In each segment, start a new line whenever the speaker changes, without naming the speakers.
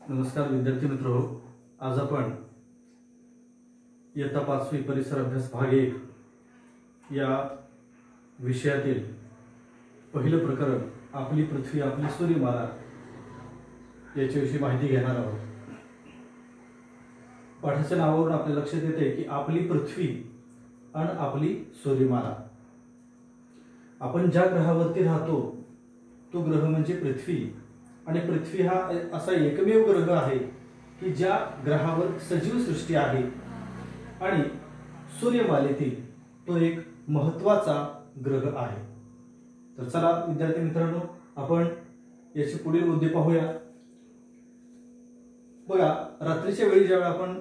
नमस्कार विद्यार्थी मित्रो, आज आपण इयत्ता 5वी परिसर अभ्यास भाग 1 या विषयातील पहिलं प्रकरण आपली पृथ्वी आपली सूर्यमाला याच्याविषयी माहिती घेणार आहोत। पाठाच्या नावावरून आपल्या लक्षात येते की आपली पृथ्वी आणि आपली सूर्यमाला। आपण ज्या ग्रहावरती राहतो तो ग्रह म्हणजे पृथ्वी आणि पृथ्वी हा असा एकमेव ग्रह आहे की ज्या ग्रहावर सजीव सृष्टी आहे आणि सूर्यमालेतील तो एक महत्त्वाचा ग्रह आहे। तर चला विद्यार्थी मित्रांनो, आपण याचे पुढील मुद्दे पाहूया। बघा, रात्रीच्या वेळी जेव्हा आपण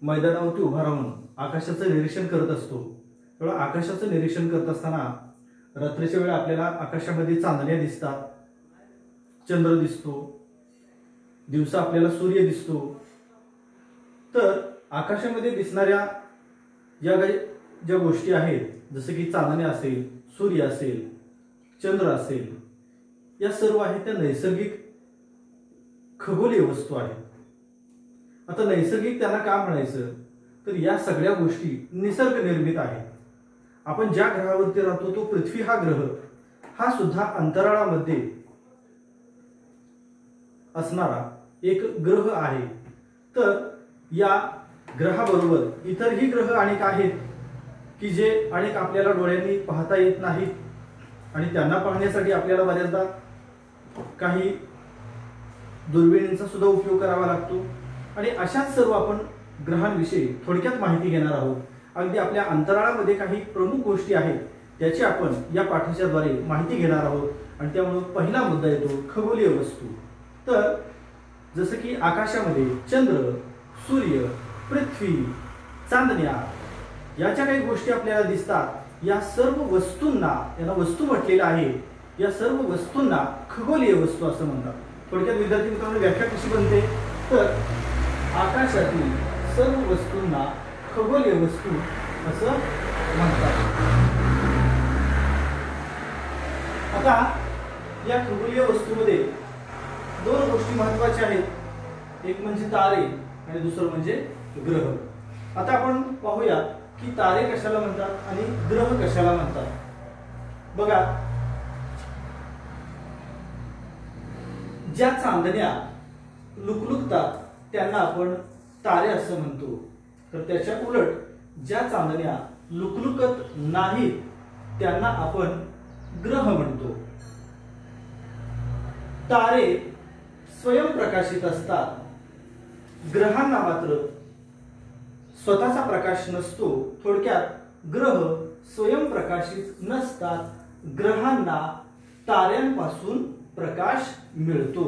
मैदानावरती उभा राहून आकाशाचं निरीक्षण करत असतो तेव्हा आकाशाचं निरीक्षण करत असताना रात्रीच्या वेळी आपल्याला आकाशामध्ये चांदण्या दिसतात, चंद्र दिसतो, दिवसा आपल्याला सूर्य दिसतो। तर आकाशामध्ये दिसणाऱ्या ज्या गोष्टी आहेत, जसे की चांदणे असेल, सूर्य असेल, चंद्र असेल, या सर्व आहेत त्या नैसर्गिक खगोलीय वस्तू आहेत। आता नैसर्गिक त्यांना का म्हणायचं, तर या सगळ्या गोष्टी निसर्ग निर्मित आहेत। आपण ज्या ग्रहावरती राहतो तो पृथ्वी हा ग्रह हा सुद्धा अंतराळामध्ये असणारा एक ग्रह आहे। तर या ग्रहाबरोबर इतरही ग्रह अनेक आहेत की जे अनेक आपल्याला डोळ्यांनी पाहता येत नाहीत आणि त्यांना पाहण्यासाठी आपल्याला बऱ्याचदा काही दुर्बिणींचा सुद्धा उपयोग करावा लागतो। आणि अशाच सर्व आपण ग्रहांविषयी थोडक्यात माहिती घेणार आहोत। अगदी आपल्या अंतराळामध्ये काही प्रमुख गोष्टी आहेत त्याची आपण या पाठाच्या द्वारे माहिती घेणार आहोत। आणि त्यामुळे पहिला मुद्दा येतो खगोलीय वस्तू। तर जसं की आकाशामध्ये चंद्र, सूर्य, पृथ्वी, चांदण्या याच्या काही गोष्टी आपल्याला दिसतात, या सर्व वस्तूंना यांना वस्तू म्हटलेलं आहे। या सर्व वस्तूंना खगोलीय वस्तू असं म्हणतात। थोडक्यात विद्यार्थी मित्रांनो, व्याख्या कशी बनते, तर आकाशातील सर्व वस्तूंना खगोलीय वस्तू असं म्हणतात। आता या खगोलीय वस्तूमध्ये दोन गोष्टी महत्त्वाच्या आहेत, एक म्हणजे तारे आणि दुसरं म्हणजे ग्रह। आता आपण पाहूया की तारे कशाला म्हणतात आणि ग्रह कशाला म्हणतात। बघा, ज्या चांदण्या लुकलुकतात त्यांना आपण तारे असं म्हणतो, तर त्याच्या उलट ज्या चांदण्या लुकलुकत नाहीत त्यांना आपण ग्रह म्हणतो। तारे स्वयंप्रकाशित असतात, ग्रहांना मात्र स्वतःचा प्रकाश नसतो। थोडक्यात ग्रह स्वयंप्रकाशित नसतात, ग्रहांना ताऱ्यांपासून प्रकाश मिळतो।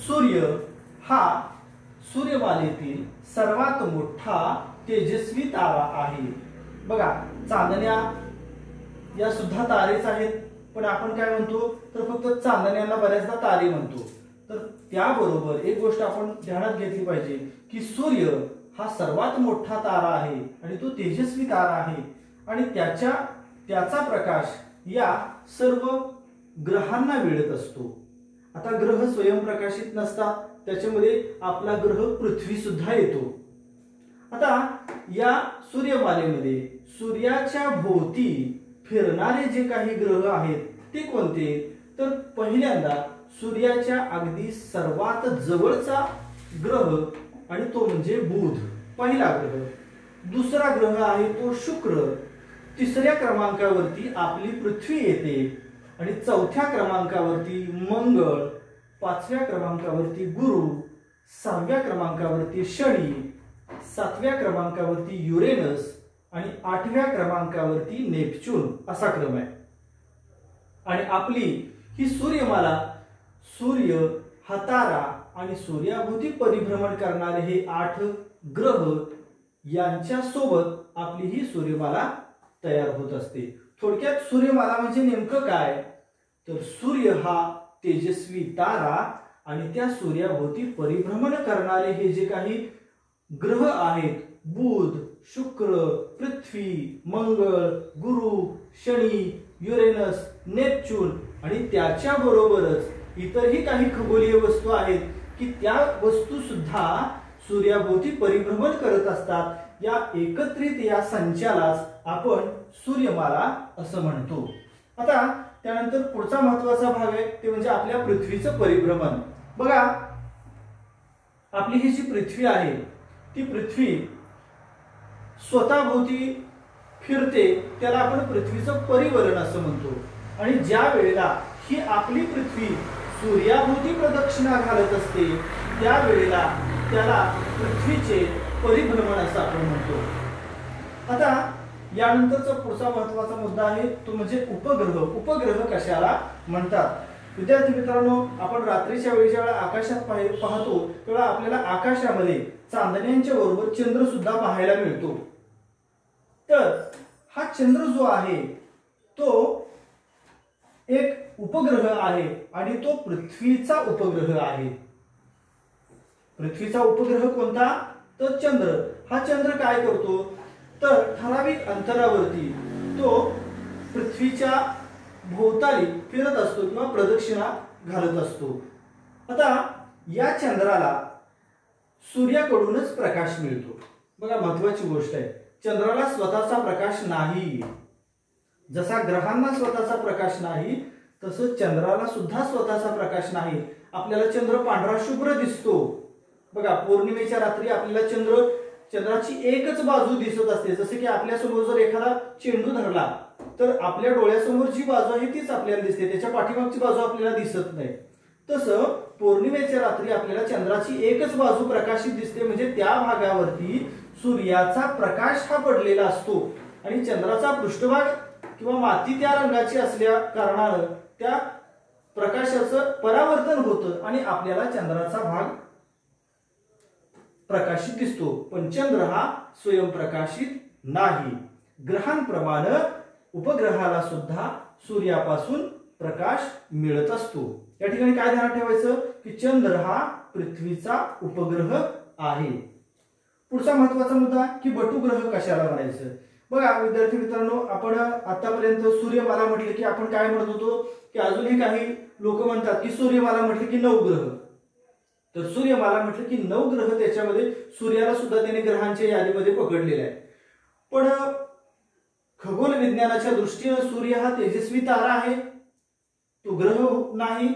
सूर्य हा सूर्यमालेतील सर्वात मोठा तेजस्वी तारा आहे। बघा, चांदण्या या सुद्धा तारेच आहेत, पण आपण काय म्हणतो तर फक्त चांदण्यांना बऱ्याचदा तारे म्हणतो। तर त्याबरोबर एक गोष्ट आपण ध्यानात घेतली पाहिजे की सूर्य हा सर्वात मोठा तारा आहे आणि तो तेजस्वी तारा आहे आणि त्याचा प्रकाश या सर्व ग्रहांना मिळत असतो। आता ग्रह स्वयंप्रकाशित नसतात, त्याच्यामध्ये आपला ग्रह पृथ्वी सुद्धा येतो। आता या सूर्यमालेमध्ये सूर्याच्या भोवती फिरणारे जे काही ग्रह आहेत ते कोणते, तर पहिल्यांदा सूर्याच्या अगदी सर्वात जवळचा ग्रह आणि तो म्हणजे बुध, पहिला ग्रह। दुसरा ग्रह आहे तो शुक्र, तिसऱ्या क्रमांकावरती आपली पृथ्वी येते आणि चौथ्या क्रमांकावरती मंगळ, पाचव्या क्रमांकावरती गुरु, सहाव्या क्रमांकावरती शनी, सातव्या क्रमांकावरती युरेनस आणि आठव्या क्रमांकावरती नेपच्यून असा क्रम आहे। आणि आपली ही सूर्यमाला, सूर्य हा तारा आणि सूर्याभोवती परिभ्रमण करणारे हे 8 ग्रह यांच्या सोबत आपली ही सूर्यमाला तयार होत असते। थोडक्यात सूर्यमाला म्हणजे नेमकं काय, तर सूर्य हा तेजस्वी तारा आणि त्या सूर्याभोवती परिभ्रमण करणारे हे जे काही ग्रह आहेत, बुध, शुक्र, पृथ्वी, मंगळ, गुरु, शनी, युरेनस, नेपच्यून आणि त्याच्या बरोबरच इतरही काही खगोलीय वस्तू आहेत की त्या वस्तू सुद्धा सूर्याभोवती परिभ्रमण करत असतात. या एकत्रित या संचालाच आपण सूर्यमाला असं म्हणतो. आता त्यानंतर पुढचा महत्वाचा भाग आहे ते म्हणजे आपल्या पृथ्वीचं परिभ्रमण. बघा, आपली ही जी पृथ्वी आहे ती पृथ्वी स्वतःभोवती फिरते, त्याला आपण पृथ्वीचं परिवलन असं म्हणतो. आणि ज्या वेळेला ही आपली पृथ्वी सूर्याभोवती प्रदक्षिणा घालत असते त्यावेळेला त्याला पृथ्वीचे परिभ्रमण असं आपण म्हणतो. आता यानंतरचा पुढचा महत्वाचा मुद्दा आहे तो म्हणजे उपग्रह. उपग्रह कशाला म्हणतात? विद्यार्थी मित्रांनो, आपण रात्रीच्या वेळी ज्यावेळेला आकाशात पाहतो तेव्हा आपल्याला आकाशामध्ये चांदण्यांच्या बरोबर चंद्र सुद्धा पाहायला मिळतो. तर हा चंद्र जो आहे तो एक उपग्रह आहे आणि तो पृथ्वीचा उपग्रह आहे. पृथ्वीचा उपग्रह कोणता? तर चंद्र. हा चंद्र काय करतो तर ठराविक अंतरावरती तो पृथ्वीच्या भोवताली फिरत असतो किंवा प्रदक्षिणा घालत असतो. आता या चंद्राला सूर्याकडूनच प्रकाश मिळतो. बघा, महत्वाची गोष्ट आहे, चंद्राला स्वतःचा प्रकाश नाही. जसा ग्रहांना स्वतःचा प्रकाश नाही तसं चंद्राला सुद्धा स्वतःचा प्रकाश नाही. आपल्याला चंद्र पांढरा शुभ्र दिसतो. बघा, पौर्णिमेच्या रात्री आपल्याला चंद्राची एकच बाजू दिसत असते. जसे की आपल्या समोर जर एखादा चेंडू धरला तर आपल्या डोळ्यासमोर जी बाजू आहे तीच आपल्याला दिसते, त्याच्या पाठीमागची बाजू आपल्याला दिसत नाही. तसं पौर्णिमेच्या रात्री आपल्याला चंद्राची एकच बाजू प्रकाशित दिसते, म्हणजे त्या भागावरती सूर्याचा प्रकाश हा पडलेला असतो आणि चंद्राचा पृष्ठभाग किंवा माती त्या रंगाची असल्या कारणानं त्या प्रकाशाचं परावर्तन होतं आणि आपल्याला चंद्राचा भाग प्रकाशित दिसतो. पण चंद्र हा स्वयंप्रकाशित नाही. ग्रहांप्रमाणे उपग्रहाला सुद्धा सूर्यापासून प्रकाश मिळत असतो. या ठिकाणी काय ध्यानात ठेवायचं की चंद्र हा पृथ्वीचा उपग्रह आहे. पुढचा महत्वाचा मुद्दा की बटुग्रह कशाला म्हणायचं? बघा विद्यार्थी मित्रांनो, आपण आतापर्यंत सूर्यमाला म्हटले की आपण काय म्हणत होतो की अजूनही काही लोक म्हणतात की सूर्यमाला म्हटले की 9 ग्रह. तर सूर्यमाला म्हटलं की 9 ग्रह, त्याच्यामध्ये सूर्याला सुद्धा त्याने ग्रहांच्या यादीमध्ये पकडलेला आहे. पण खगोल विज्ञानाच्या दृष्टीने सूर्य हा तेजस्वी तारा आहे, तो ग्रह नाही.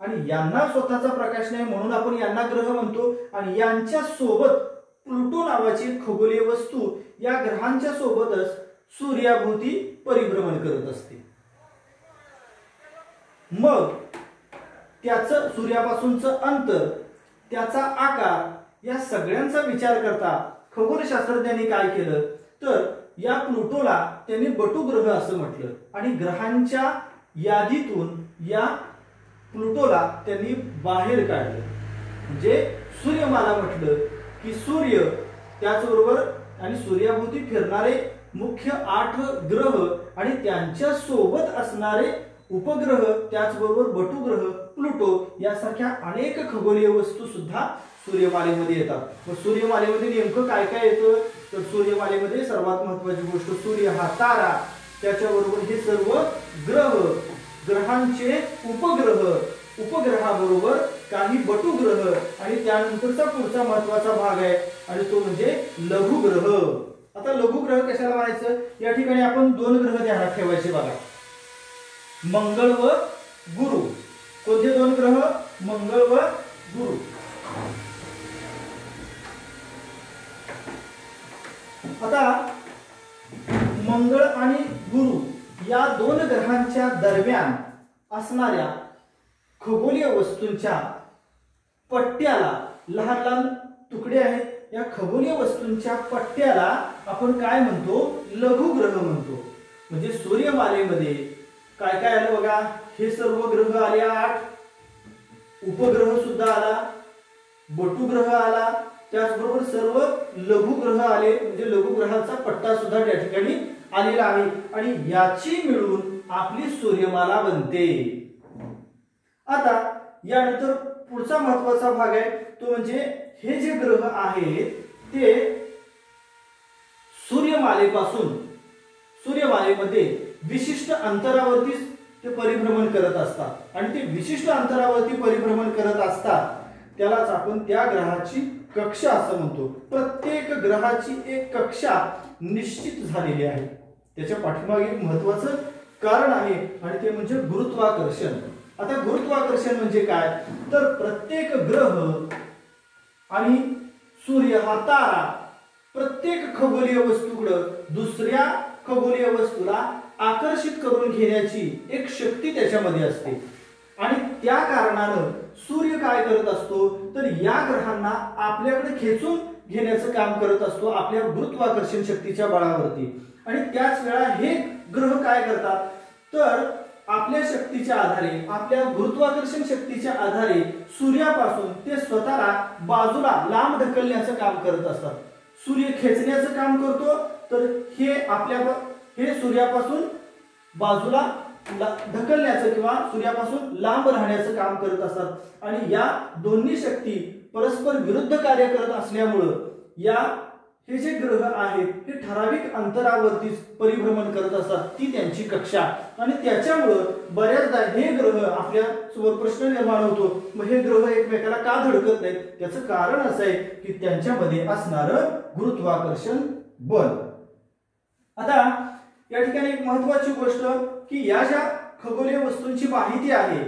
आणि यांना स्वतःचा प्रकाश नाही म्हणून आपण यांना ग्रह म्हणतो. आणि यांच्या सोबत प्लुटो नावाची खगोलीय वस्तू या ग्रहांच्या सोबतच सूर्याभोवती परिभ्रमण करत असते. मग त्याचं सूर्यापासूनचं अंतर, त्याचा आकार या सगळ्यांचा विचार करता खगोलशास्त्रज्ञांनी काय केलं तर या प्लुटोला त्यांनी बटुग्रह असं म्हटलं आणि ग्रहांच्या यादीतून या प्लुटोला त्यांनी बाहेर काढलं. म्हणजे सूर्यमाला म्हटलं की सूर्य, त्याचबरोबर आणि सूर्याभोवती फिरणारे मुख्य 8 ग्रह आणि त्यांच्या सोबत असणारे उपग्रह, त्याचबरोबर बटुग्रह, प्लुटो यासारख्या अनेक खगोलीय वस्तू सुद्धा सूर्यमालेमध्ये येतात. मग सूर्यमालेमध्ये नेमकं काय काय येतं तर सूर्यमालेमध्ये सर्वात महत्त्वाची गोष्ट सूर्य हा तारा, त्याच्याबरोबर हे सर्व ग्रह, ग्रहांचे उपग्रह, उपग्रहाबरोबर काही बटुग्रह आणि त्यानंतरचा पुढचा महत्त्वाचा भाग आहे आणि तो म्हणजे लघुग्रह. आता लघुग्रह कशाला म्हणायचं? या ठिकाणी आपण 2 ग्रह ध्यानात ठेवायचे. बघा, मंगळ व गुरु. कोणते 2 ग्रह? मंगळ व गुरु. आता मंगळ आणि गुरु या 2 ग्रहांच्या दरम्यान असणाऱ्या खगोलीय वस्तूंच्या पट्ट्याला, लहान लहान तुकडे आहेत, या खगोलीय वस्तूंच्या पट्ट्याला आपण काय म्हणतो? लघुग्रह म्हणतो. म्हणजे सूर्यमालेमध्ये काय काय आलं बघा, हे सर्व ग्रह आले 8, उपग्रह सुद्धा आला, बटुग्रह आला, त्याचबरोबर सर्व लघुग्रह आले, म्हणजे लघुग्रहाचा पट्टा सुद्धा त्या ठिकाणी आलेला आहे आणि याची मिळून आपली सूर्यमाला बनते. आता यानंतर पुढचा महत्त्वाचा भाग आहे तो म्हणजे हे जे ग्रह आहेत ते सूर्यमालेपासून, सूर्यमालेमध्ये विशिष्ट अंतरावरती ते परिभ्रमण करत असतात आणि ते विशिष्ट अंतरावरती परिभ्रमण करत असतात त्यालाच आपण त्या ग्रहाची कक्षा असं म्हणतो. प्रत्येक ग्रहाची एक कक्षा निश्चित झालेली आहे. त्याच्या पाठीमागे एक महत्त्वाचं कारण आहे आणि ते म्हणजे गुरुत्वाकर्षण. आता गुरुत्वाकर्षण म्हणजे काय तर प्रत्येक ग्रह आणि सूर्य हा तारा प्रत्येक खगोलीय वस्तूकडे दुसऱ्या खगोलीय वस्तूला आकर्षित करून घेण्याची एक शक्ती त्याच्यामध्ये असते आणि त्या कारणानं सूर्य काय करत असतो तर या ग्रहांना आपल्याकडे खेचून घेण्याचं काम करत असतो आपल्या गुरुत्वाकर्षण शक्तीच्या बळावरती. आणि त्याच वेळा हे ग्रह काय करतात तर आपल्या शक्तीच्या आधारे आपल्या गुरुत्वाकर्षण शक्तीच्या आधारे सूर्यापासून ते स्वतःला बाजूला लांब ढकलण्याचं काम करत असतात. सूर्य खेचण्याचं काम करतो तर हे सूर्यापासून बाजूला ढकलण्याचं किंवा सूर्यापासून लांब राहण्याचं काम करत असतात आणि या दोन्ही शक्ती परस्पर विरुद्ध कार्य करत असल्यामुळं हे जे ग्रह आहेत हे ठराविक अंतरावरती परिभ्रमण करत असतात ती त्यांची कक्षा आणि त्याच्यामुळं बऱ्याचदा हे ग्रह आपल्या समोर प्रश्न निर्माण होतो मग हे ग्रह एकमेकाला का धडकत नाहीत त्याचं कारण असं आहे की त्यांच्यामध्ये असणारं गुरुत्वाकर्षण बल. आता या ठिकाणी एक महत्त्वाची गोष्ट की या ज्या खगोलीय वस्तूंची माहिती आहे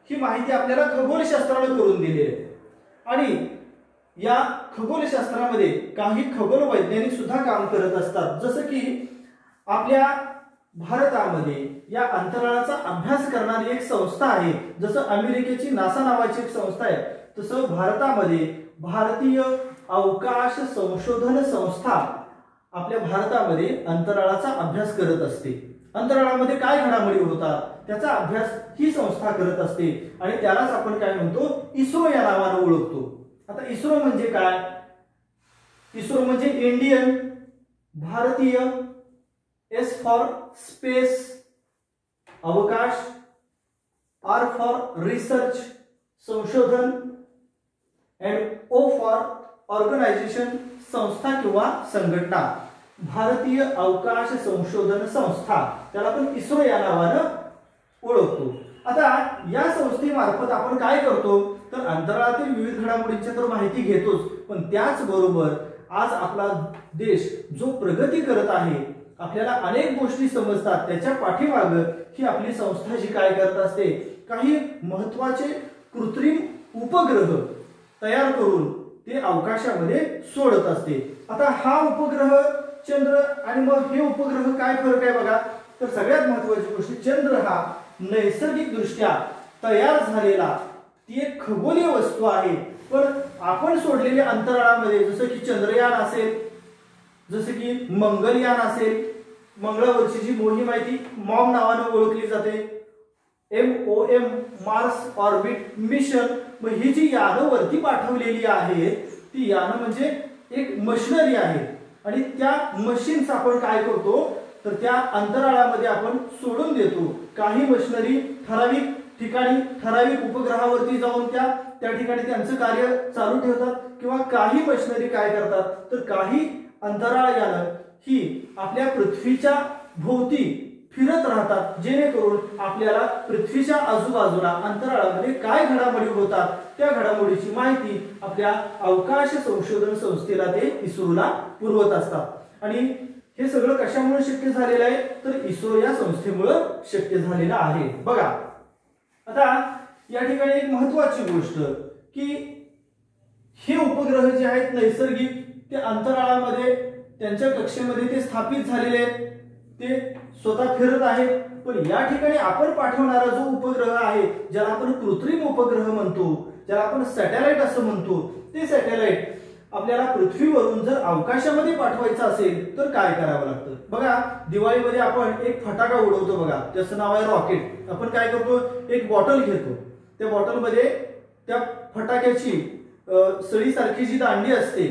ही माहिती आपल्याला खगोलशास्त्राने करून दिली आहे आणि या खगोलशास्त्रामध्ये काही खगोल वैज्ञानिक सुद्धा काम करत असतात. जसं की आपल्या भारतामध्ये या अंतराळाचा अभ्यास करणारी एक संस्था आहे. जसं अमेरिकेची नासा नावाची एक संस्था आहे तसं भारतामध्ये भारतीय अवकाश संशोधन संस्था आपल्या भारतामध्ये अंतराळाचा अभ्यास करत असते. अंतराळामध्ये काय घडामोडी होतात त्याचा अभ्यास ही संस्था करत असते आणि त्यालाच आपण काय म्हणतो इस्रो या नावाने ओळखतो. आता इस्रो म्हणजे काय इस्रो म्हणजे इंडियन भारतीय एस फॉर स्पेस अवकाश आर फॉर रिसर्च संशोधन अँड ओ फॉर ऑर्गनायझेशन संस्था किंवा संघटना भारतीय अवकाश संशोधन संस्था त्याला आपण इस्रो या नावाने ओळखतो. आता या संस्थेमार्फत आपण काय करतो तर अंतराळातील विविध घडामोडींची तर माहिती घेतोच पण त्याचबरोबर आज आपला देश जो प्रगती करत आहे आपल्याला अनेक गोष्टी समजतात त्याच्या पाठीमागे ही आपली संस्था जी काय करत असते काही महत्त्वाचे कृत्रिम उपग्रह तयार करून ते अवकाशामध्ये सोडत असते. आता हा उपग्रह चंद्र आणि मग हे उपग्रह काय फरक आहे बघा तर सगळ्यात महत्त्वाची गोष्ट चंद्र हा नैसर्गिक दृष्ट्या तयार झालेला ती एक खगोलीय वस्तू आहे पण आपण सोडलेल्या अंतराळामध्ये जसं की चंद्रयान असेल जसं की मंगलयान असेल मंगळावरची जी मोहीम आहे ती मॉम नावाने ओळखली जाते MOM मार्स ऑर्बिट मिशन मग ही जी यानं वरती पाठवलेली आहेत ती यानं म्हणजे एक मशिनरी आहे आणि त्या मशीन्स आपण काय करतो तर त्या अंतराळामध्ये आपण सोडून देतो. काही मशिनरी ठराविक ठिकाणी ठराविक उपग्रहावरती जाऊन त्या ठिकाणी त्यांचं कार्य चालू ठेवतात किंवा काही मशिनरी काय करतात तर काही अंतराळ यानं ही आपल्या पृथ्वीच्या भोवती फिरत राहतात जेणेकरून आपल्याला पृथ्वीच्या आजूबाजूला अंतराळामध्ये काय घडामोडी होतात त्या घडामोडीची माहिती आपल्या अवकाश संशोधन संस्थेला ते इस्रोला पुरवत असतात. आणि हे सगळं कशामुळे शक्य झालेलं आहे तर इस्रो या संस्थेमुळे शक्य झालेलं आहे. बघा आता या ठिकाणी एक महत्त्वाची गोष्ट की हे उपग्रह जे आहेत नैसर्गिक ते अंतराळामध्ये त्यांच्या कक्षेमध्ये ते स्थापित झालेले आहेत ते स्वतः फिरत आहेत पण या ठिकाणी आपण पाठवणारा जो उपग्रह आहे ज्याला आपण कृत्रिम उपग्रह म्हणतो ज्याला आपण सॅटेलाइट असं म्हणतो ते सॅटेलाइट आपल्याला पृथ्वीवरून जर अवकाशामध्ये पाठवायचं असेल तर काय करावं लागतं. बघा दिवाळीमध्ये आपण एक फटाका उडवतो बघा त्याचं नाव आहे रॉकेट. आपण काय करतो एक बॉटल घेतो त्या बॉटलमध्ये त्या फटाक्याची सळीसारखी जी दांडी असते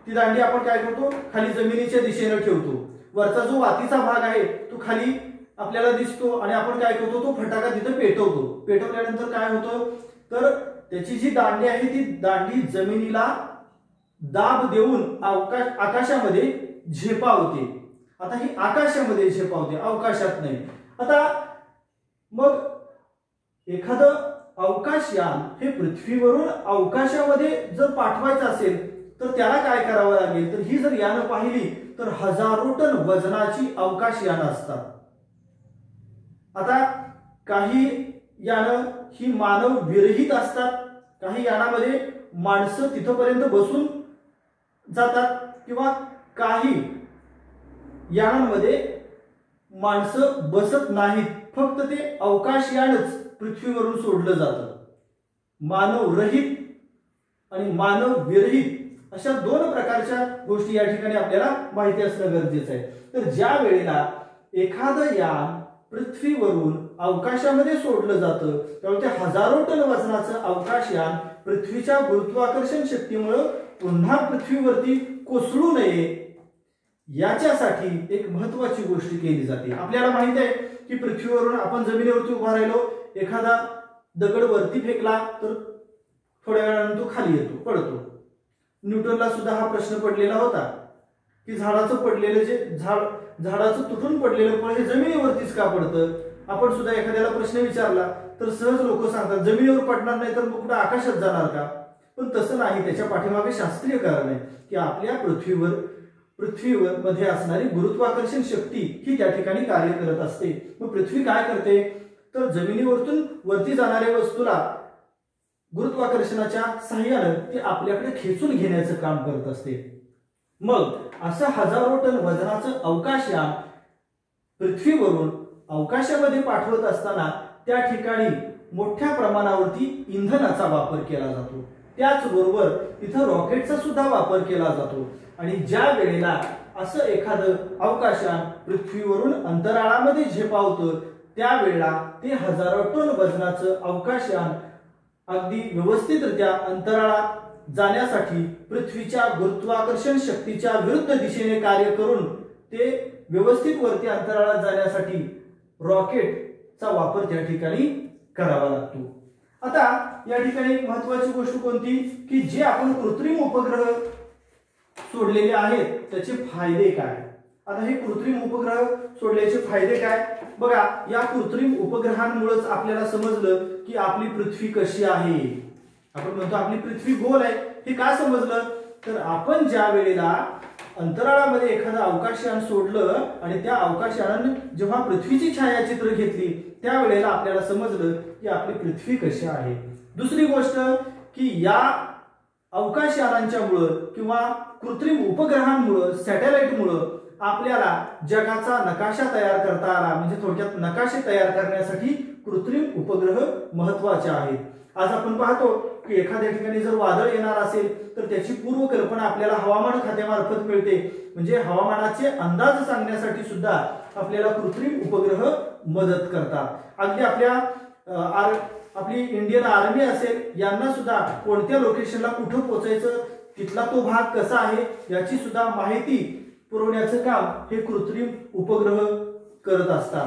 ती दांडी आपण काय करतो खाली जमिनीच्या दिशेने ठेवतो. वरचा जो वातीचा भाग आहे तो खाली आपल्याला दिसतो आणि आपण काय करतो तो फटाका तिथे पेटवतो. पेटवल्यानंतर काय होतं तर त्याची जी दांडी आहे ती दांडी जमिनीला दाब देऊन आकाशामध्ये झेपावते. आता ही आकाशामध्ये झेपावते अवकाशात नाही. आता मग एखादं अवकाशयान हे पृथ्वीवरून अवकाशामध्ये जर पाठवायचं असेल तर त्याला काय करावं लागेल, तर ही जर यानं पाहिली तर हजारो टन वजनाची अवकाशयानं असतात. आता काही यानं ही मानव विरहित असतात, काही यानामध्ये माणसं तिथपर्यंत बसून जातात, किंवा काही यानांमध्ये माणसं बसत नाहीत, फक्त ते अवकाशयानच पृथ्वीवरून सोडलं जातं. मानव रहित आणि मानव विरहित अशा दोन प्रकारच्या गोष्टी या ठिकाणी आपल्याला माहिती असणं गरजेचं आहे. तर ज्या वेळेला एखादं यान पृथ्वीवरून अवकाशामध्ये सोडलं जातं त्यावेळी ते हजारो टन वजनाचं अवकाशयान पृथ्वीच्या गुरुत्वाकर्षण शक्तीमुळे पुन्हा पृथ्वीवरती कोसळू नये याच्यासाठी एक महत्वाची गोष्ट केली जाते. आपल्याला माहित आहे की पृथ्वीवरून आपण जमिनीवरती उभा राहिलो, एखादा दगड वरती फेकला तर थोड्या वेळानंतर तो खाली येतो, पडतो. न्यूटनला सुद्धा हा प्रश्न पडलेला होता की झाडाचं पडलेलं जे झाडाचं तुटून पडलेलं फळ हे जमिनीवरतीच का पडतं. आपण सुद्धा एखाद्याला प्रश्न विचारला तर सहज लोक सांगतात जमिनीवर पडणार नाही तर मग कुठे आकाशात जाणार का. पण तसं नाही, त्याच्या पाठीमागे शास्त्रीय कारण आहे की आपल्या पृथ्वीवर मध्ये असणारी गुरुत्वाकर्षण शक्ती ही त्या ठिकाणी कार्य करत असते. मग पृथ्वी काय करते तर जमिनीवरतून वरती जाणाऱ्या वस्तूला गुरुत्वाकर्षणाच्या साहाय्याने ती आपल्याकडे खेचून घेण्याचं काम करत असते. मग असं हजारो टन वजनाचं अवकाशयान पृथ्वीवरून अवकाशामध्ये पाठवत असताना त्या ठिकाणी मोठ्या प्रमाणावरती इंधनाचा वापर केला जातो. त्याचबरोबर तिथं रॉकेटचा सुद्धा वापर केला जातो. आणि ज्या वेळेला असं एखादं अवकाशयान पृथ्वीवरून अंतराळामध्ये झेपावतं त्यावेळेला ते हजारो टन वजनाचं अवकाशयान अगदी व्यवस्थितरित्या अंतराळात जाण्यासाठी पृथ्वीच्या गुरुत्वाकर्षण शक्तीच्या विरुद्ध दिशेने कार्य करून ते व्यवस्थित वरती अंतराळात जाण्यासाठी रॉकेटचा वापर त्या ठिकाणी करावा लागतो. आता या ठिकाणी एक महत्वाची गोष्ट कोणती की जे आपण कृत्रिम उपग्रह सोडलेले आहेत त्याचे फायदे काय. आता हे कृत्रिम उपग्रह सोडल्याचे फायदे काय बघा. या कृत्रिम उपग्रहांमुळेच आपल्याला समजलं की आपली पृथ्वी कशी आहे. आपण म्हणतो आपली पृथ्वी गोल आहे, हे का समजलं तर आपण ज्या वेळेला अंतराळामध्ये एखादं अवकाशयान सोडलं आणि त्या अवकाशयानाने जेव्हा पृथ्वीची छायाचित्र घेतली त्यावेळेला आपल्याला समजलं की आपली पृथ्वी कशी आहे. दुसरी गोष्ट की या अवकाशयानांच्यामुळं किंवा कृत्रिम उपग्रहांमुळं सॅटेलाइटमुळं आपल्याला जगाचा नकाशा तयार करता आला. म्हणजे थोडक्यात नकाशे तयार करण्यासाठी कृत्रिम उपग्रह महत्वाचे आहेत. आज आपण पाहतो की एखाद्या ठिकाणी जर वादळ येणार असेल तर त्याची पूर्वकल्पना आपल्याला हवामान खात्यामार्फत मिळते. म्हणजे हवामानाचे अंदाज सांगण्यासाठी सुद्धा आपल्याला कृत्रिम उपग्रह मदत करतात. अगदी आपली इंडियन आर्मी असेल यांना सुद्धा कोणत्या लोकेशनला कुठं पोहोचायचं, तिथला तो भाग कसा आहे याची सुद्धा माहिती पुरवण्याचं काम हे कृत्रिम उपग्रह करत असतात.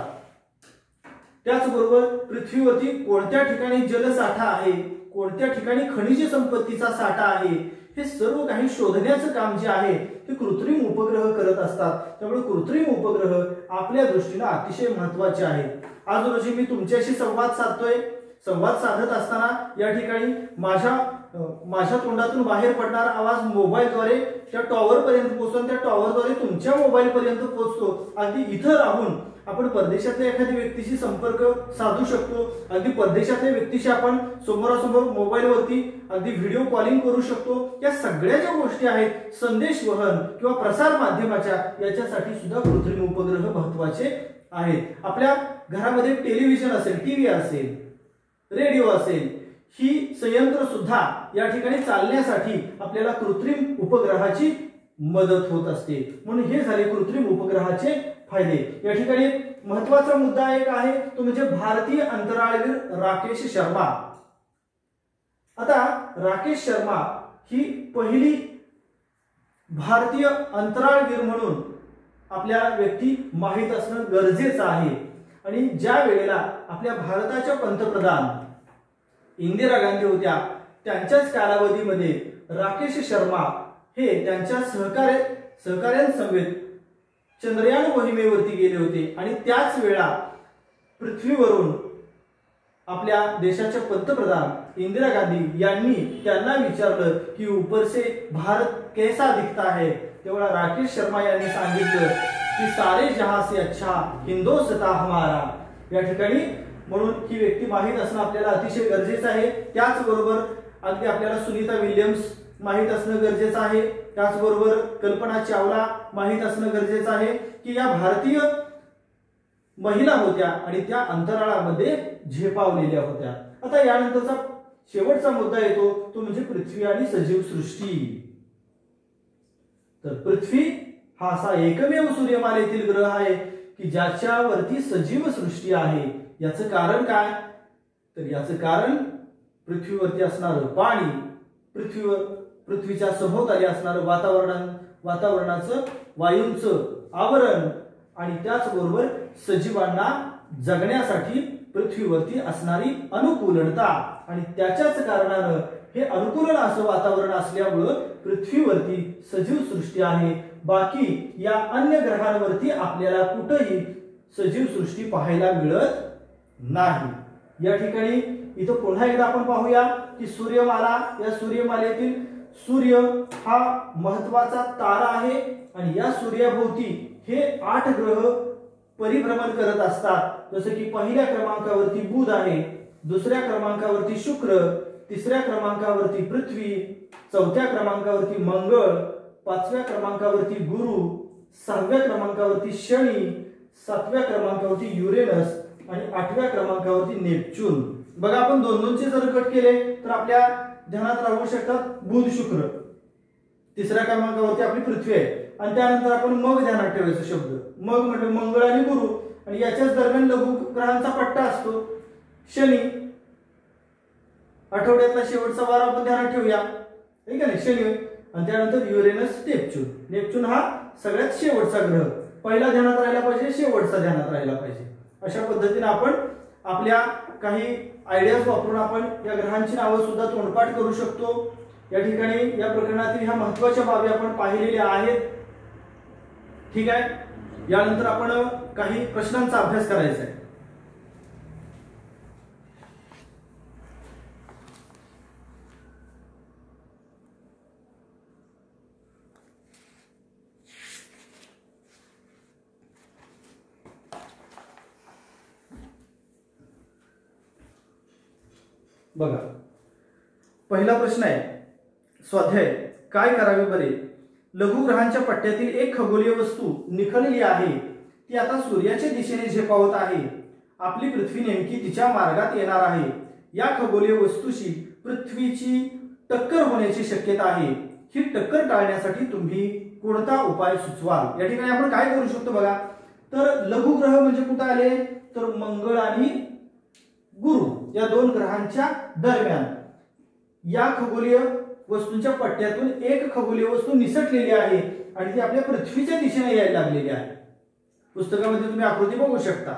त्याचबरोबर पृथ्वीवरती कोणत्या ठिकाणी जलसाठा आहे, कोणत्या ठिकाणी खनिज संपत्तीचा साठा आहे, हे सर्व काही शोधण्याचं काम जे आहे ते कृत्रिम उपग्रह करत असतात. त्यामुळे कृत्रिम उपग्रह आपल्या दृष्टीने अतिशय महत्त्वाचे आहेत. आज रोजी मी तुमच्याशी संवाद साधतोय. संवाद साधत असताना या ठिकाणी माझ्या तोंडातून बाहेर पडणारा आवाज मोबाईलद्वारे त्या टॉवर पर्यंत पोहोचतो, त्या टॉवरद्वारे तुमच्या मोबाईल पर्यंत पोहोचतो. अगदी इथं राहून आपण परदेशातल्या एखाद्या व्यक्तीशी संपर्क साधू शकतो. अगदी परदेशातल्या व्यक्तीशी आपण समोरासमोर मोबाईलवरती अगदी व्हिडिओ कॉलिंग करू शकतो. या सगळ्या ज्या गोष्टी आहेत संदेश वहन किंवा प्रसार माध्यमाच्या याच्यासाठी सुद्धा कृत्रिम उपग्रह महत्वाचे आहेत. आपल्या घरामध्ये टेलिव्हिजन असेल, टीव्ही असेल, रेडिओ असेल, ही संयंत्र सुद्धा या ठिकाणी चालण्यासाठी आपल्याला कृत्रिम उपग्रहाची मदत होत असते. म्हणून हे झाले कृत्रिम उपग्रहाचे फायदे. या ठिकाणी महत्वाचा मुद्दा एक आहे तो म्हणजे भारतीय अंतराळवीर राकेश शर्मा. आता राकेश शर्मा ही पहिली भारतीय अंतराळवीर म्हणून आपल्याला व्यक्ती माहित असणं गरजेचं आहे. आणि ज्या वेळेला आपल्या भारताच्या पंतप्रधान इंदिरा गांधी होत्या त्यांच्याच कालावधीमध्ये राकेश शर्मा हे त्यांच्या सहकाऱ्यांसमवेत चंद्रयान मोहिमेवरती गेले होते. आणि त्याच वेळा पृथ्वीवरून आपल्या देशाच्या पंतप्रधान इंदिरा गांधी यांनी त्यांना विचारलं की ऊपर से भारत कैसा दिखता है, तेव्हा राकेश शर्मा यांनी सांगितलं की सारे जहां से अच्छा हिंदुस्तान हमारा। या ठिकाणी म्हणून ही व्यक्ती माहीत असणं आपल्याला अतिशय गरजेचं आहे। त्याचबरोबर अगदी आपल्याला सुनीता विल्यम्स माहीत असणं गरजेचं आहे, त्याचबरोबर कल्पना चावला माहीत असणं गरजेचं आहे की या भारतीय महिला होत्या आणि त्या अंतराळामध्ये झेपावलेल्या होत्या। आता यानंतरचा शेवटचा मुद्दा येतो तो म्हणजे पृथ्वी आणि सजीव सृष्टी। तर पृथ्वी हा असा एकमेव सूर्यमालेतील ग्रह आहे की ज्याच्यावरती सजीव सृष्टी आहे। याचं कारण काय, तर याचं कारण पृथ्वीवरती असणारं पाणी, पृथ्वीच्या सभोवताली असणारं वातावरणाचं वायूंचं आवरण आणि त्याचबरोबर सजीवांना जगण्यासाठी पृथ्वीवरती असणारी अनुकूलता आणि त्याच्याच कारणानं हे अनुकूलन असं वातावरण असल्यामुळं पृथ्वीवरती सजीव सृष्टी आहे। बाकी या अन्य ग्रहांवरती आपल्याला कुठेही सजीव सृष्टी पाहायला मिळत नाही। या ठिकाणी इथं पुन्हा एकदा आपण पाहूया की सूर्यमाला, या सूर्यमालेतील सूर्य हा महत्वाचा तारा आहे आणि या सूर्याभोवती हे 8 ग्रह परिभ्रमण करत असतात। जसं की पहिल्या क्रमांकावरती बुध आहे, दुसऱ्या क्रमांकावरती शुक्र, तिसऱ्या क्रमांकावरती पृथ्वी, चौथ्या क्रमांकावरती मंगळ, 5व्या क्रमांकावरती गुरु, 6व्या क्रमांकावरती शनी, 7व्या क्रमांकावरती युरेनस आणि 8व्या क्रमांकावरती नेपच्यून। बघा आपण 2-2 जर गट केले तर आपल्या ध्यानात राहू शकतात बुध शुक्र, तिसऱ्या क्रमांकावरती आपली पृथ्वी आहे आणि त्यानंतर आपण मग ध्यानात ठेवायचा शब्द, मग म्हणजे मंगळ आणि गुरु आणि याच्याच दरम्यान लघु ग्रहांचा पट्टा असतो शनी, आठवड्यातला शेवटचा वार आपण ध्यानात ठेवूया, ठीक आहे ना, शनी आणि त्यानंतर युरेनस, नेपच्यून हा सगळ्यात शेवटचा ग्रह, पहिला ध्यानात राहिला पाहिजे, शेवटचा ध्यानात राहिला पाहिजे। अशा पद्धतीने आपण आपल्या काही आयडियाज वापरून आपण या ग्रहांची नावं सुद्धा तोंडपाठ करू शकतो। या ठिकाणी या प्रकरणातील ह्या महत्त्वाच्या बाबी आपण पाहिलेल्या आहेत, ठीक आहे। यानंतर आपण काही प्रश्नांचा अभ्यास करायचा आहे। बघा पहिला प्रश्न आहे, स्वाध्याय काय करावे बरे, लघुग्रहांच्या पट्ट्यातील एक खगोलीय वस्तू निखळली आहे, ती आता सूर्याच्या दिशेने झेपावत आहे, आपली पृथ्वी नेमकी तिच्या मार्गात येणार आहे, या खगोलीय वस्तूशी पृथ्वीची टक्कर होण्याची शक्यता आहे, ही टक्कर टाळण्यासाठी तुम्ही कोणता उपाय सुचवाल। या ठिकाणी आपण काय करू शकतो बघा, तर लघुग्रह म्हणजे कुठे आले, तर मंगळ आणि गुरु या 2 ग्रहांच्या दरम्यान या खगोलीय वस्तूंच्या पट्ट्यातून एक खगोलीय वस्तू निसटलेली आहे आणि ती आपल्या पृथ्वीच्या दिशेने यायला लागलेली आहे। पुस्तकामध्ये तुम्ही आकृती बघू शकता।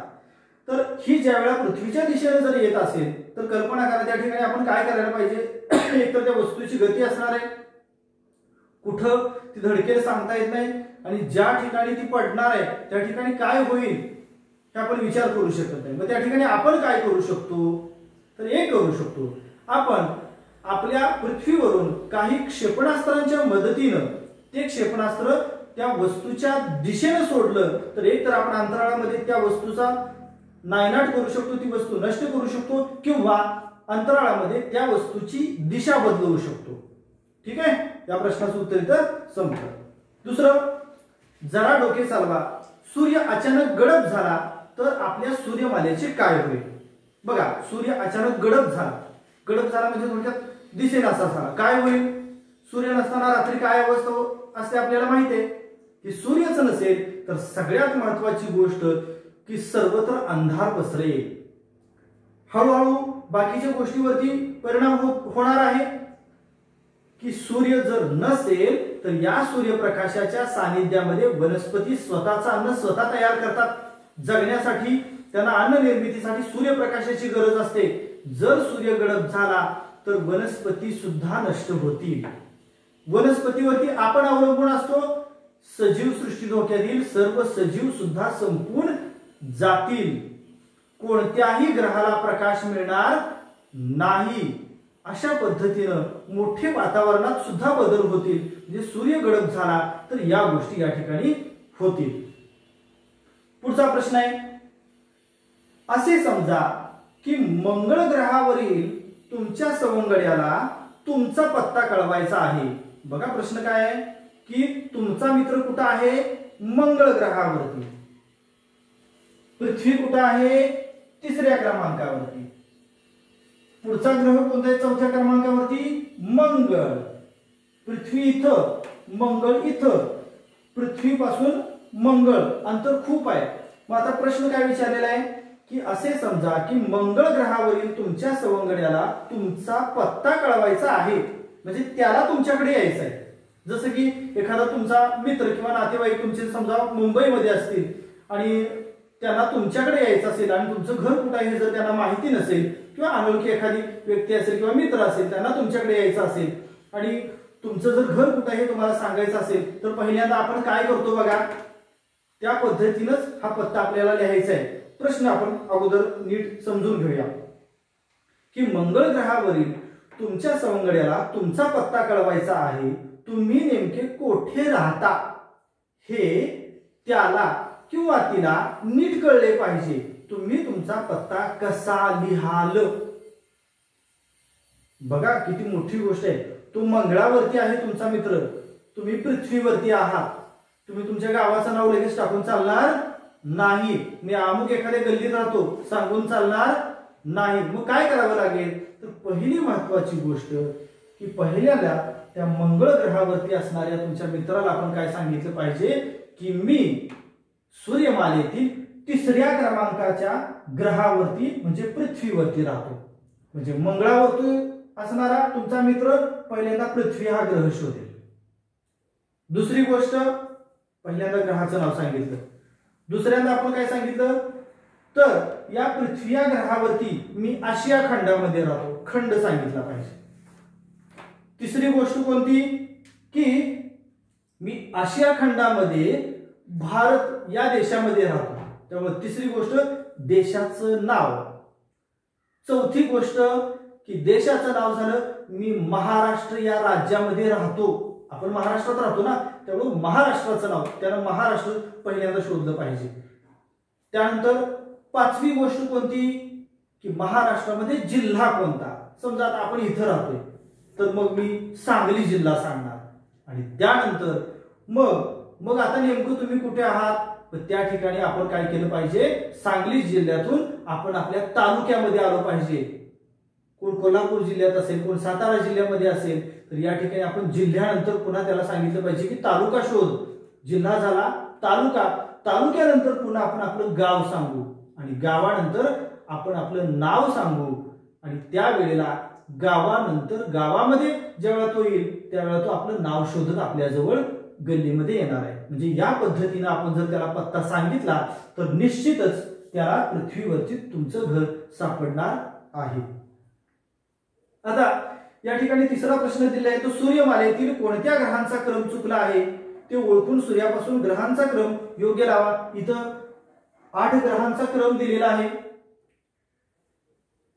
तर ही ज्यावेळेला पृथ्वीच्या दिशेने जर येत असेल तर कल्पना करा त्या ठिकाणी आपण काय करायला पाहिजे, एकतर त्या वस्तूची गती असणार आहे, कुठं ती धडकेल सांगता येत नाही आणि ज्या ठिकाणी ती पडणार आहे त्या ठिकाणी काय होईल हे आपण विचार करू शकत नाही। मग त्या ठिकाणी आपण काय करू शकतो, तर एक करू शकतो, आपण आपल्या पृथ्वीवरून काही क्षेपणास्त्रांच्या मदतीनं ते क्षेपणास्त्र त्या वस्तूच्या दिशेने सोडलं तर एक तर आपण अंतराळामध्ये त्या वस्तूचा नायनाट करू शकतो, ती वस्तू नष्ट करू शकतो किंवा अंतराळामध्ये त्या वस्तूची दिशा बदलवू शकतो। ठीक आहे, या प्रश्नाचं उत्तर इथं संपलं। दुसरं, जरा डोके चालवा, सूर्य अचानक गडप झाला तर आपल्या सूर्यमालेचे काय होईल। बघा सूर्य अचानक गडप झाला म्हणजे थोडक्यात दिसेनासा झाला, काय होईल, सूर्य नसताना रात्री काय अवस्था असते आपल्याला माहिती आहे की सूर्यच नसेल तर सगळ्यात महत्वाची गोष्ट की सर्वत्र अंधार पसरेल, हळूहळू बाकीच्या गोष्टीवरती परिणाम होणार आहे की सूर्य जर नसेल तर या सूर्यप्रकाशाच्या सानिध्यामध्ये वनस्पती स्वतःचं अन्न स्वतः तयार करतात, जगण्यासाठी त्यांना अन्न निर्मितीसाठी सूर्यप्रकाशाची गरज असते। जर सूर्य गडप झाला तर वनस्पती सुद्धा नष्ट होतील, वनस्पतीवरती आपण अवलंबून असतो, सजीव सृष्टी धोक्यातील सर्व सजीव सुद्धा संपून जातील। कोणत्याही ग्रहाला प्रकाश मिळणार नाही. अशा पद्धतीनं मोठे वातावरणात सुद्धा बदल होतील. म्हणजे सूर्य गडप झाला तर या गोष्टी या ठिकाणी होतील. पुढचा प्रश्न आहे, असे समजा की मंगळ ग्रहावरील तुमच्या सवंगड्याला तुमचा पत्ता कळवायचा आहे. बघा प्रश्न काय आहे की तुमचा मित्र कुठं आहे? मंगळ ग्रहावरती. पृथ्वी कुठं आहे? तिसऱ्या क्रमांकावरती. पुढचा ग्रह कोणता आहे? चौथ्या क्रमांकावरती मंगळ. पृथ्वी इथं, मंगळ इथं. पृथ्वीपासून मंगळ अंतर खूप आहे. मग आता प्रश्न काय विचारलेला आहे की असे समजा की मंगळ ग्रहावरील तुमच्या सवंगड्याला तुमचा पत्ता कळवायचा आहे. म्हणजे त्याला तुमच्याकडे यायचं आहे. जसं की एखादा तुमचा मित्र किंवा नातेवाईक तुमचे समजा मुंबईमध्ये असतील आणि त्यांना तुमच्याकडे यायचं असेल आणि तुमचं घर कुठं आहे हे जर त्यांना माहिती नसेल किंवा अनोळखी एखादी व्यक्ती असेल किंवा मित्र असेल त्यांना तुमच्याकडे यायचं असेल आणि तुमचं जर घर कुठं आहे तुम्हाला सांगायचं असेल तर पहिल्यांदा आपण काय करतो बघा, त्या पद्धतीनंच हा पत्ता आपल्याला लिहायचा आहे. प्रश्न आपण अगोदर नीट समजून घेऊया की मंगळ ग्रहावरील तुमच्या सवंगड्याला तुमचा पत्ता कळवायचा आहे. तुम्ही नेमके कोठे राहता हे त्याला किंवा तिला नीट कळले पाहिजे. तुम्ही तुमचा पत्ता कसा लिहाल? बघा किती मोठी गोष्ट आहे. तो मंगळावरती आहे तुमचा मित्र, तुम्ही पृथ्वीवरती आहात. तुम्ही तुमच्या गावाचं नाव लगेच टाकून चालणार नाही. मी अमुक एखाद्या गल्लीत राहतो सांगून चालणार नाही. मग काय करावं लागेल तर पहिली महत्वाची गोष्ट की पहिल्यांदा त्या मंगळ ग्रहावरती असणाऱ्या तुमच्या मित्राला आपण काय सांगितलं पाहिजे की मी सूर्यमालेतील तिसऱ्या क्रमांकाच्या ग्रहावरती म्हणजे पृथ्वीवरती राहतो. म्हणजे मंगळावरती असणारा तुमचा मित्र पहिल्यांदा पृथ्वी हा ग्रह शोधेल. दुसरी गोष्ट पहिल्यांदा ग्रहाचं नाव सांगितलं. दुसऱ्यांदा आपण काय सांगितलं तर या पृथ्वी या ग्रहावरती मी आशिया खंडामध्ये राहतो, खंड सांगितला पाहिजे. तिसरी गोष्ट कोणती की मी आशिया खंडामध्ये भारत या देशामध्ये राहतो, त्यामुळे तिसरी गोष्ट देशाचं नाव. चौथी गोष्ट की देशाचं नाव झालं मी महाराष्ट्र या राज्यामध्ये राहतो. आपण महाराष्ट्रात राहतो ना, त्यामुळे महाराष्ट्राचं नाव, त्यानं महाराष्ट्र पहिल्यांदा शोधलं पाहिजे. त्यानंतर पाचवी गोष्ट कोणती की महाराष्ट्रामध्ये जिल्हा कोणता. समजा आता आपण इथं राहतोय तर मग मी सांगली जिल्हा सांगणार. आणि त्यानंतर मग आता नेमकं तुम्ही कुठे आहात त्या ठिकाणी आपण काय केलं पाहिजे, सांगली जिल्ह्यातून आपण आपल्या तालुक्यामध्ये आलो पाहिजे. कोण कोल्हापूर जिल्ह्यात असेल, कोण सातारा जिल्ह्यामध्ये असेल तर या ठिकाणी आपण जिल्ह्यानंतर पुन्हा त्याला सांगितलं पाहिजे की तालुका शोध. जिल्हा झाला तालुका, तालुक्यानंतर पुन्हा आपण आपलं गाव सांगू आणि गावानंतर आपण आपलं नाव सांगू. आणि त्यावेळेला गावानंतर गावामध्ये ज्यावेळेला तो येईल त्यावेळेला तो आपलं नाव शोधत आपल्याजवळ गल्लीमध्ये येणार आहे. म्हणजे या पद्धतीने आपण जर त्याला पत्ता सांगितला तर निश्चितच त्याला पृथ्वीवरती तुमचं घर सापडणार आहे. आता या ठिकाणी तिसरा प्रश्न दिला आहे तो सूर्यमालेतील कोणत्या ग्रहांचा क्रम चुकला आहे ते ओळखून सूर्यापासून ग्रहांचा क्रम योग्य लावा. इथं 8 ग्रहांचा क्रम दिलेला आहे,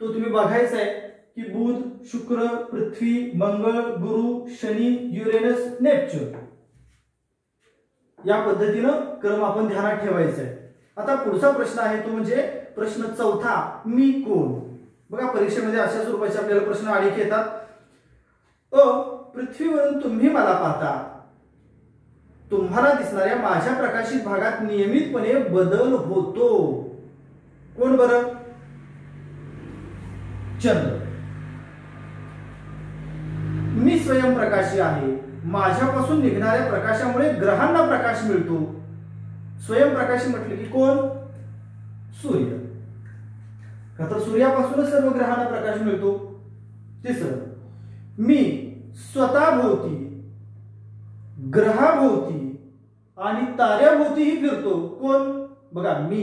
तो तुम्ही बघायचा आहे की बुध, शुक्र, पृथ्वी, मंगळ, गुरु, शनी, युरेनस, नेपच्यून या पद्धतीनं क्रम आपण ध्यानात ठेवायचा आहे. आता पुढचा प्रश्न आहे तो म्हणजे प्रश्न चौथा, मी कोण. बघा परीक्षेमध्ये अशा स्वरूपाचे आपल्याला प्रश्न अनेक येतात. पृथ्वीवरून तुम्ही मला पाहता, तुम्हाला दिसणाऱ्या माझ्या प्रकाशित भागात नियमितपणे बदल होतो. कोण बरं? चंद्र. मी स्वयंप्रकाशी आहे, माझ्यापासून निघणाऱ्या प्रकाशामुळे ग्रहांना प्रकाश मिळतो. स्वयंप्रकाशी म्हटले की कोण? सूर्य. का तर सूर्यापासूनच सर्व ग्रहांना प्रकाश मिळतो. तिसरं, मी स्वतःभोवती, ग्रहाभोवती आणि ताऱ्याभोवतीही फिरतो. कोण? बघा मी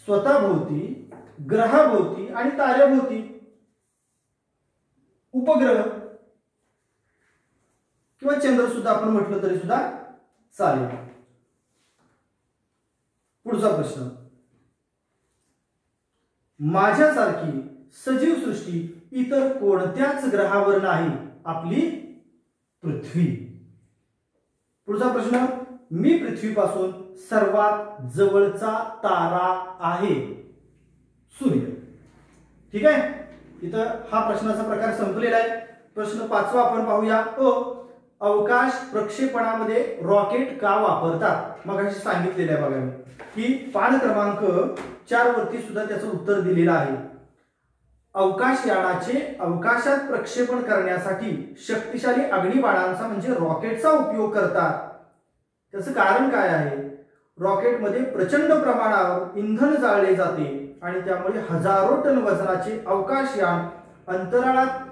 स्वतःभोवती, ग्रहाभोवती आणि ताऱ्याभोवती. उपग्रह किंवा चंद्र सुद्धा आपण म्हटलं तरी सुद्धा चालेल. पुढचा प्रश्न, माझ्यासारखी सजीव सृष्टी इतर कोणत्याच ग्रहावर नाही, आपली पृथ्वी. पुढचा प्रश्न, मी पृथ्वीपासून सर्वात जवळचा तारा आहे, सूर्य. ठीक आहे, इथं हा प्रश्नाचा प्रकार संपलेला आहे. प्रश्न 5वा आपण पाहूया. अवकाश प्रक्षेपणामध्ये रॉकेट का वापरतात? मग अशी सांगितलेलं आहे बघा मी की पान क्रमांक 4 वरती सुद्धा त्याचं उत्तर दिलेलं आहे. अवकाश यानाचे अवकाशात प्रक्षेपण करण्यासाठी शक्तिशाली अग्निबाणांचा म्हणजे रॉकेटचा उपयोग करतात. त्याचं कारण काय आहे? रॉकेटमध्ये प्रचंड प्रमाणावर इंधन जाळले जाते आणि त्यामुळे हजारो टन वजनाचे अवकाशयान अंतराळात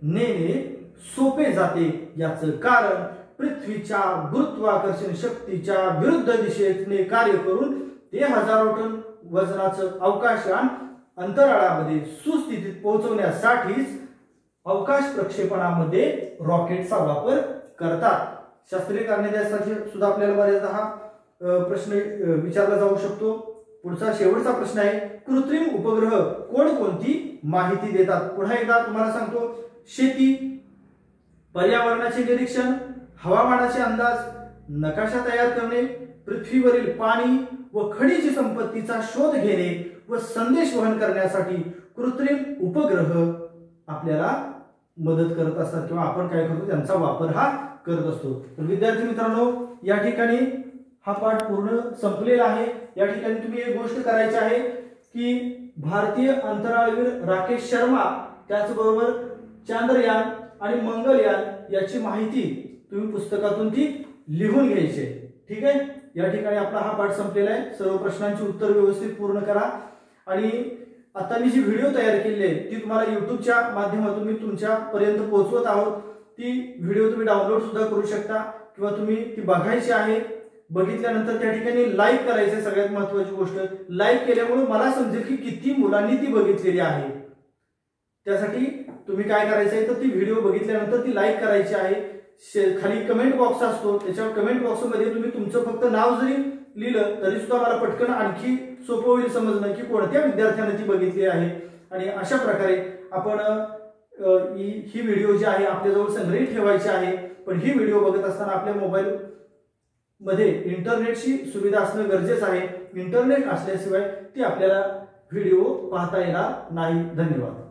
नेणे सोपे जाते. याचं कारण पृथ्वीच्या गुरुत्वाकर्षण शक्तीच्या विरुद्ध दिशेने कार्य करून ते हजारो टन वजनाचं अवकाशयान अंतराळामध्ये सुस्थितीत पोहोचवण्यासाठीच अवकाश प्रक्षेपणामध्ये रॉकेटचा वापर करतात. शास्त्रीय कारणे त्यासाठी सुद्धा आपल्याला बरेचदा हा प्रश्न विचारला जाऊ शकतो. पुढचा शेवटचा प्रश्न आहे, कृत्रिम उपग्रह कोणकोणती माहिती देतात? पुन्हा एकदा तुम्हाला सांगतो, शेती, पर्यावरणाचे निरीक्षण, हवामानाचे अंदाज, नकाशा तयार करणे, पृथ्वीवरील पाणी व खनिज संपत्तीचा शोध घेणे व संदेश वहन करण्यासाठी कृत्रिम उपग्रह आपल्याला मदत करत असतात किंवा आपण काय करतो त्यांचा वापर हा करत असतो. तर विद्यार्थी मित्रांनो, या ठिकाणी हा पाठ पूर्ण संपलेला आहे. या ठिकाणी तुम्ही एक गोष्ट करायची आहे की भारतीय अंतराळवीर राकेश शर्मा त्याचबरोबर चांद्रयान आणि मंगलयान याची माहिती तुम्ही पुस्तकातून ती लिहून घ्यायची. ठीक आहे, या ठिकाणी आपला हा पाठ संपलेला आहे. सर्व प्रश्नांची उत्तर व्यवस्थित पूर्ण करा आणि आता मी जी व्हिडिओ तयार केली आहे ती तुम्हाला युट्यूबच्या माध्यमातून मी तुमच्या पर्यंत पोहोचवत आहोत. ती व्हिडिओ तुम्ही डाउनलोड सुद्धा करू शकता किंवा तुम्ही ती बघायची आहे. बघितल्यानंतर त्या ठिकाणी लाईक करायचं. सगळ्यात महत्त्वाची गोष्ट, लाईक केल्यामुळे मला समजेल की किती मुलांनी ती बघितलेली आहे. त्यासाठी तुम्ही काय करायचंय तर ती व्हिडिओ बघितल्यानंतर ती लाईक करायची आहे. खाली कमेंट बॉक्स असतो, त्याच्या कमेंट बॉक्समध्ये तुम्ही तुमचं फक्त नाव जरी लिहिलं तरी सुद्धा मला पटकन आणखी सोपं होईल समजणं की कोणत्या विद्यार्थ्याने ती बघितली आहे. आणि अशा प्रकारे आपण ही व्हिडिओ जी आहे आपल्याजवळ संग्रहित ठेवायची आहे. पण ही व्हिडिओ बघत असताना आपल्या मोबाईल मध्ये इंटरनेटची सुविधा असणं गरजेचं आहे. इंटरनेट असल्याशिवाय ती आपल्याला व्हिडिओ पाहता येणार नाही. धन्यवाद.